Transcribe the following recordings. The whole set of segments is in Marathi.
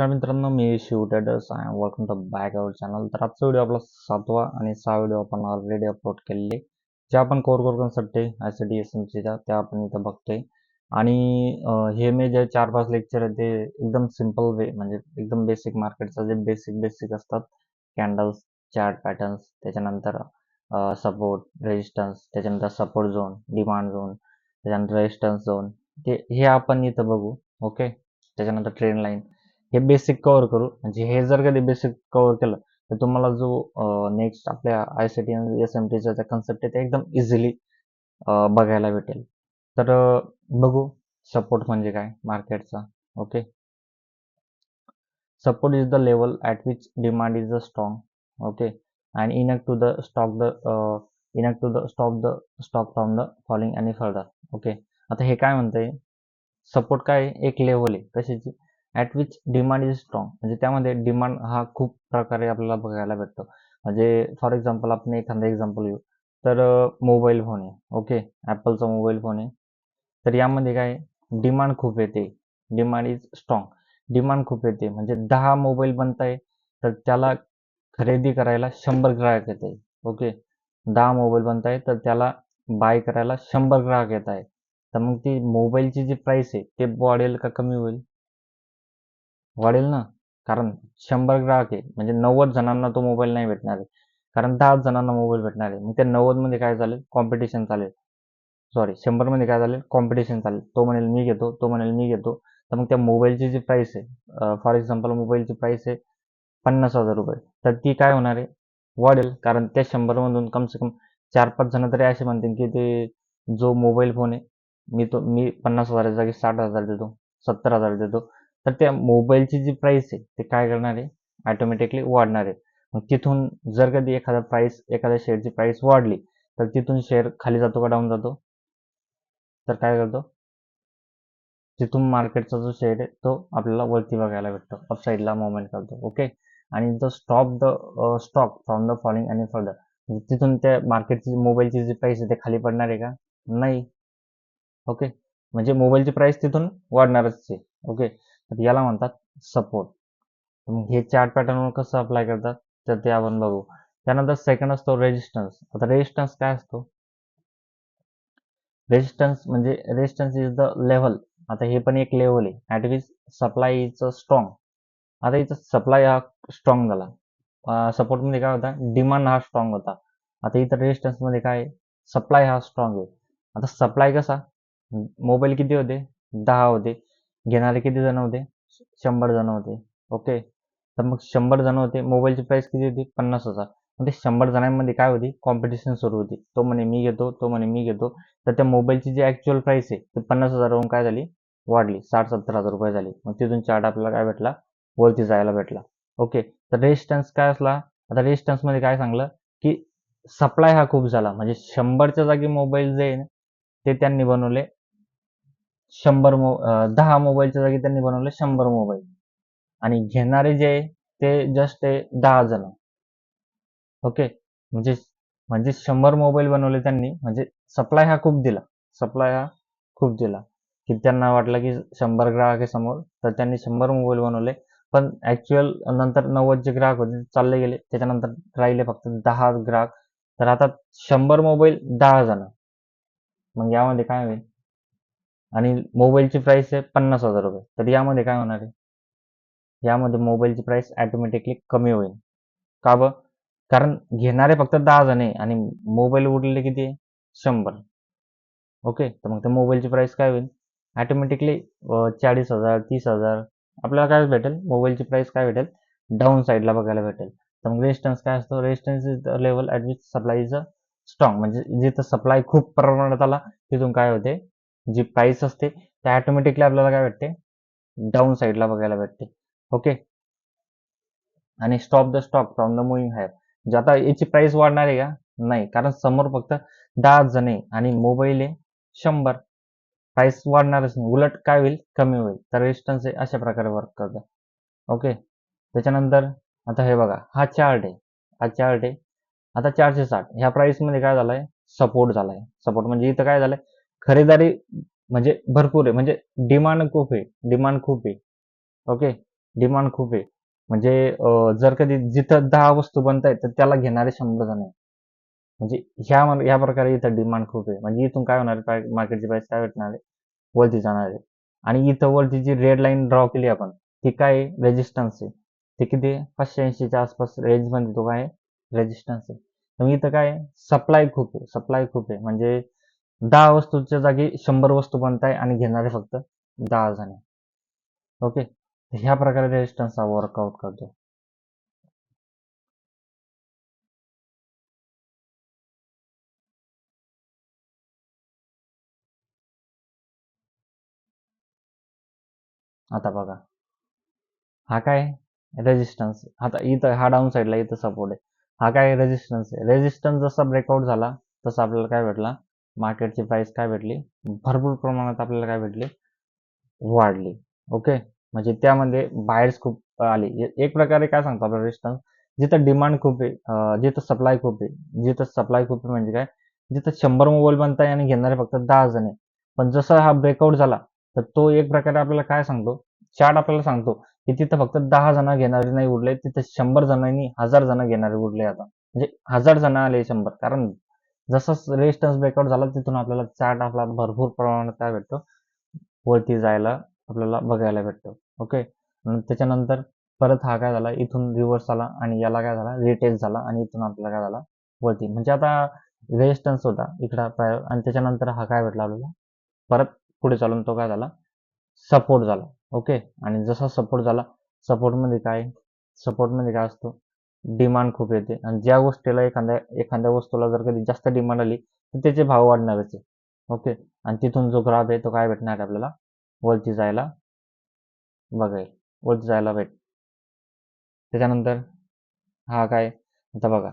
नमस्कार मित्रांनो, मी शिव ट्रेडर्स आहे. Welcome to back our channel. तर आजचा व्हिडिओ आपला 7वा आणि 6 व्हिडिओ आपण ऑलरेडी अपलोड केलेले, जे आपण कोर कन्सेप्ट साठी एसएमसीच्या त्या आपण इथं बघतोय. आणि हे मी जे 4-5 लेक्चर आहे ते एकदम सिम्पल वे म्हणजे एकदम बेसिक मार्केटचा जे बेसिक असतात, कॅन्डल्स, चार्ट पॅटर्न्स, त्याच्यानंतर सपोर्ट, रेजिस्टन्स, त्याच्यानंतर सपोर्ट झोन, डिमांड झोन, त्याच्यानंतर रेजिस्टन्स झोन, हे आपण इथं बघू. ओके, त्याच्यानंतर ट्रेंड लाईन, हे बेसिक कव्हर करू. म्हणजे हे जर कधी बेसिक कव्हर केलं तर तुम्हाला जो नेक्स्ट आपल्या आयसीटी आणि एसएमटीचा कन्सेप्ट आहे ते एकदम इझिली बघायला भेटेल. तर बघू सपोर्ट म्हणजे काय मार्केटचा. Okay, support is the level at which demand is strong. Okay, and enough to the stop the enough to the stop from the falling any further. Okay, आता हे काय म्हणतंय, सपोर्ट काय आहे? एक लेवल आहे कशाची, at which demand is strong. म्हणजे त्यामध्ये डिमांड हा खूप प्रकारे आपल्याला बघायला भेटतो. म्हणजे फॉर एक्झाम्पल आपण एखादा एक्झाम्पल घेऊ तर मोबाईल फोन आहे. ओके, ॲपलचा मोबाईल फोन आहे. तर यामध्ये काय डिमांड खूप येते, डिमांड इज स्ट्रॉंग. डिमांड खूप येते म्हणजे 10 मोबाईल बनत आहे तर त्याला खरेदी करायला 100 ग्राहक येत आहे. ओके, 10 मोबाईल बनत आहे तर त्याला बाय करायला 100 ग्राहक येत आहे. तर मग ती मोबाईलची जी प्राइस आहे ते वाढेल का कमी होईल? वाढेल ना. कारण 100 ग्राहक आहे म्हणजे 90 जणांना तो मोबाईल नाही भेटणार आहे, कारण 10 जणांना मोबाईल भेटणार आहे. मग त्या 90 मध्ये काय चालेल, कॉम्पिटिशन चालेल. सॉरी, 100 मध्ये काय झालेल, कॉम्पिटिशन चालेल. तो म्हणेल मी घेतो, तो म्हणेल मी घेतो. तर मग त्या मोबाईलची जी प्राइस आहे, फॉर एक्झाम्पल मोबाईलची प्राइस आहे 50,000 रुपये, तर ती काय होणार आहे, वाढेल. कारण त्या 100 मधून कम से कम 4-5 जण तरी असे म्हणतील की ते जो मोबाईल फोन आहे मी 50,000 जागी 60,000 देतो, 70,000 देतो. तर त्या मोबाईलची जी प्राइस आहे ते काय करणार आहे, ऑटोमॅटिकली वाढणार आहे. मग तिथून जर कधी एखाद्या शेअरची प्राइस वाढली तर तिथून शेअर खाली जातो का डाऊन जातो? तर काय करतो, तिथून मार्केटचा जो शेअर आहे तो आपल्याला वरती बघायला भेटतो, अप साईडला मुवमेंट करतो. ओके, आणि the stop the stock from the falling आणि फर्दर, म्हणजे तिथून त्या मार्केटची मोबाईलची जी प्राइस आहे ते खाली पडणार आहे का? नाही. ओके, म्हणजे मोबाईलची प्राइस तिथून वाढणारच आहे. ओके, तर याला म्हणतात सपोर्ट. मग हे चार्ट पॅटर्नवर कसं अप्लाय करतात तर ते आपण बघू. त्यानंतर सेकंड असतो रेजिस्टन्स. आता रेजिस्टन्स काय असतो, रेजिस्टन्स इज द लेवल. आता हे पण एक लेवल आहे at which supply is strong. आता इथं सप्लाय हा स्ट्रॉंग झाला, सपोर्ट मध्ये काय होता, डिमांड हा स्ट्रॉंग होता. आता इथं रेजिस्टन्स मध्ये काय, सप्लाय हा स्ट्रॉंग आहे. आता सप्लाय कसा, मोबाईल किती होते, 10 होते, घेणारे किती जण होते, 100 जण होते. ओके, तर मग 100 जण होते, मोबाईलची प्राइस किती होती, 50,000. मग ते 100 जणांमध्ये काय होती, कॉम्पिटिशन सुरू होती. तो म्हणे मी घेतो, तो म्हणे मी घेतो. तर त्या मोबाईलची जी ऍक्च्युअल प्राइस आहे ती 50,000वरून काय झाली, वाढली, 60-70,000 रुपये झाली. मग तिथून चार्ट आपल्याला काय भेटला, वरती जायला भेटला. ओके, तर रेजिस्टन्स काय असला, आता रेजिस्टन्स मध्ये काय सांगलं की सप्लाय हा खूप झाला, म्हणजे 100च्या जागी मोबाईल जे आहे ते त्यांनी बनवले 10 मोबाईलच्या जागी त्यांनी बनवले 100 मोबाईल. आणि घेणारे जे आहे ते जस्ट 10 जण. ओके, म्हणजे म्हणजे 100 मोबाईल बनवले त्यांनी, म्हणजे सप्लाय हा खूप दिला, सप्लाय हा खूप दिला, की त्यांना वाटलं की 100 ग्राहक आहे समोर तर त्यांनी 100 मोबाईल बनवले. पण ऍक्च्युअल नंतर 90 जे ग्राहक होते चालले गेले, त्याच्यानंतर राहिले फक्त 10 ग्राहक. तर आता 100 मोबाईल 10 जण, मग यामध्ये काय होईल, आणि मोबाईलची प्राइस आहे 50,000 रुपये, तर यामध्ये काय होणार आहे, यामध्ये मोबाईलची प्राइस ऑटोमॅटिकली कमी होईल. का ब, कारण घेणारे फक्त 10 जण आहे आणि मोबाईल उरलेले किती आहे, 100. ओके, तर मग त्या मोबाईलची प्राइस काय होईल, ऑटोमॅटिकली 40,000, 30,000 आपल्याला काय भेटेल, मोबाईलची प्राइस काय भेटेल, डाऊन साईडला बघायला भेटेल. तर मग रेजिस्टन्स काय असतो, resistance is the level at which supply is strong. म्हणजे जिथं सप्लाय खूप प्रमाणात आला तिथून काय होते, जी प्राइस असते ते ऑटोमॅटिकली आपल्याला काय भेटते, डाऊन साईडला बघायला भेटते. ओके, आणि stop the stock from the moving higher, म्हणजे आता याची प्राइस वाढणार आहे का, नाही, कारण समोर फक्त 10 जण आहे आणि मोबाईल आहे 100, प्राइस वाढणारच नाही, उलट काय होईल, कमी होईल. तर रेजिस्टन्स आहे अशा प्रकारे वर्क करतं. ओके, त्याच्यानंतर आता हे बघा, हा चार्ट आहे, हा चार्ट आहे. आता 460 ह्या प्राइस मध्ये काय झालंय, सपोर्ट झालाय. सपोर्ट म्हणजे इथं काय झालंय, खरेदारी म्हणजे भरपूर आहे, म्हणजे डिमांड खूप आहे, डिमांड खूप आहे. ओके, डिमांड खूप आहे. म्हणजे जर कधी जिथं 10 वस्तू बनत आहेत तर त्याला घेणारे 100 जण आहे. म्हणजे ह्या प्रकारे इथं डिमांड खूप आहे. म्हणजे इथून काय होणार आहे, मार्केटची प्राइस काय भेटणार आहे, वरती जाणार आहे. आणि इथं वरती जी रेड लाईन ड्रॉ केली आपण, ती काय आहे, रेजिस्टन्स आहे. ते किती आहे, 580च्या आसपास रेंजमध्ये तो काय आहे, रेजिस्टन्स आहे. तर इथं काय आहे, सप्लाय खूप आहे, सप्लाय खूप आहे. म्हणजे 10 वस्तूच्या जागी 100 वस्तू बनत आहे आणि घेणारे फक्त 10 जण आहे. ओके, ह्या प्रकारे रेजिस्टन्स हा वर्कआउट करतो. आता बघा, हा काय रेजिस्टन्स, आता इथं हा डाऊन साईडला इथं सपोर्ट आहे. हा काय रेजिस्टन्स आहे. रेजिस्टन्स जसा ब्रेकआउट झाला तसा आपल्याला काय भेटला, मार्केटची प्राइस काय भेटली, भरपूर प्रमाणात आपल्याला काय भेटली, वाढली. ओके, म्हणजे त्यामध्ये बायर्स खूप आले. एक प्रकारे काय सांगतो आपला रेजिस्टन्स, जिथं डिमांड खूप आहे, जिथं सप्लाय खूप आहे, जिथं सप्लाय खूप आहे म्हणजे काय, जिथं 100 मोबाईल बनताय आणि घेणारे फक्त 10 जण आहे. पण जसा हा ब्रेकआउट झाला तर तो एक प्रकारे आपल्याला काय सांगतो, चार्ट आपल्याला सांगतो की तिथं फक्त 10 जण घेणारे नाही उरले, तिथं 100 जणांनी 1000 जण घेणारे उरले. आता म्हणजे 1000 जण आले 100, कारण जसं रेजिस्टन्स ब्रेकआउट झाला तिथून आपल्याला चार्ट आपला भरपूर प्रमाणात काय भेटतो, वरती जायला आपल्याला बघायला भेटतो. ओके, त्याच्यानंतर परत हा काय झाला, इथून रिव्हर्स आला आणि याला काय झाला, रिटेस्ट झाला आणि इथून आपल्याला काय झाला, वरती. म्हणजे आता रेजिस्टन्स होता इकडं प्रायर, आणि त्याच्यानंतर हा काय भेटला आपल्याला, परत पुढे चालून तो काय झाला, सपोर्ट झाला. ओके, आणि जसा सपोर्ट झाला, सपोर्टमध्ये काय, सपोर्टमध्ये काय असतो, डिमांड खूप येते. आणि ज्या गोष्टीला एखाद्या एखाद्या वस्तूला जर कधी जास्त डिमांड आली तर त्याचे भाव वाढणारच आहे. ओके, आणि तिथून जो ग्राफ आहे तो काय भेटणार आहे आपल्याला, वरती जायला बघेल, वरती जायला भेट. त्याच्यानंतर हा काय, आता बघा,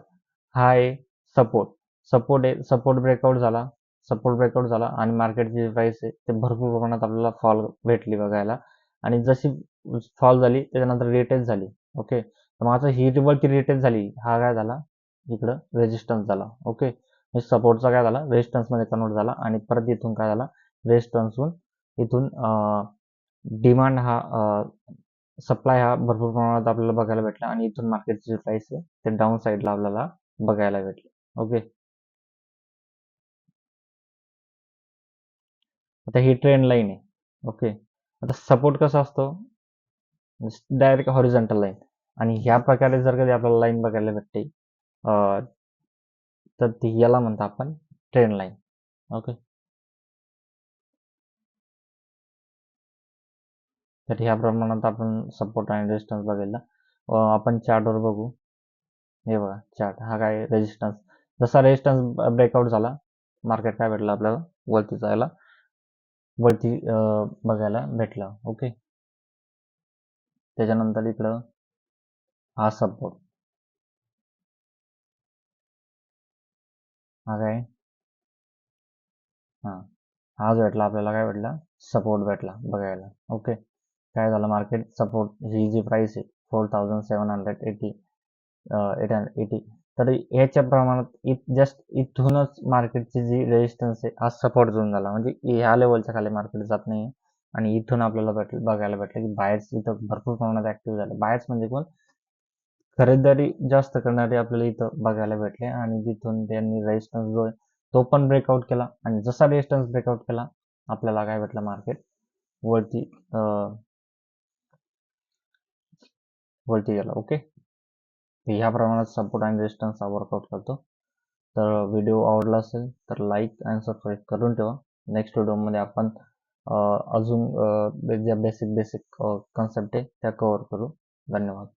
हा आहे सपोर्ट. सपोर्ट आहे, सपोर्ट ब्रेकआउट झाला, सपोर्ट ब्रेकआउट झाला आणि मार्केटची जी प्राइस आहे ते भरपूर प्रमाणात आपल्याला फॉल भेटली बघायला. आणि जशी फॉल झाली त्याच्यानंतर रिटेस्ट झाली. ओके, तर मग आता ही वरती रिटेस्ट झाली, हा काय झाला, इकडं रेजिस्टन्स झाला. ओके, सपोर्टचा काय झाला, रेजिस्टन्स मध्ये कन्वर्ट झाला आणि परत इथून काय झाला, रेजिस्टन्सहून इथून डिमांड हा, सप्लाय हा भरपूर प्रमाणात आपल्याला बघायला भेटला आणि इथून मार्केटची जी प्राइस आहे ते डाऊन साईडला आपल्याला बघायला भेटली. ओके, आता ही ट्रेंड लाईन आहे. ओके, आता सपोर्ट कसा असतो, डायरेक्ट हॉरिझॉन्टल लाईन. आणि ह्या प्रकारे जर कधी आपल्याला लाईन बघायला भेटते, तर ती याला म्हणतो आपण ट्रेंड लाईन. ओके, तर ह्या प्रमाणात आपण सपोर्ट आणि रेजिस्टन्स बघितला. आपण चार्टवर बघू. हे बघा चार्ट, हा काय रेजिस्टन्स, जसा रेजिस्टन्स ब्रेकआउट झाला, मार्केट काय भेटलं आपल्याला, वरती जायला, वरती बघायला भेटलं. ओके, त्याच्यानंतर इकडं हा सपोर्ट, हा काय, हा, हा जो भेटला आपल्याला, काय भेटला, सपोर्ट भेटला बघायला. ओके, काय झालं, मार्केट सपोर्ट ही जी प्राइस आहे 4780, 880, तर याच्या प्रमाणात जस्ट इथूनच मार्केटची जी रेजिस्टन्स आहे हा सपोर्ट झोन झाला. म्हणजे ह्या लेवलच्या खाली मार्केट जात नाही आणि इथून आपल्याला बघायला भेटलं की बायर्स इथं भरपूर प्रमाणात ऍक्टिव्ह झाले. बायर्स म्हणजे कोण, खरेदीदारी जास्त करणारे आपल्याला इथं बघायला भेटले. आणि जिथून त्यांनी रेजिस्टन्स जो आहे तो पण ब्रेकआउट केला आणि जसा रेजिस्टन्स ब्रेकआउट केला आपल्याला काय भेटलं, मार्केट वरती वरती गेला. ओके, ह्या प्रमाणात सपोर्ट आणि रेजिस्टन्स हा वर्कआउट करतो. तर व्हिडिओ आवडला असेल तर लाईक आणि सबस्क्राईब करून ठेवा. नेक्स्ट व्हिडिओमध्ये आपण अजून ज्या बेसिक कन्सेप्ट आहे त्या कव्हर करू. धन्यवाद.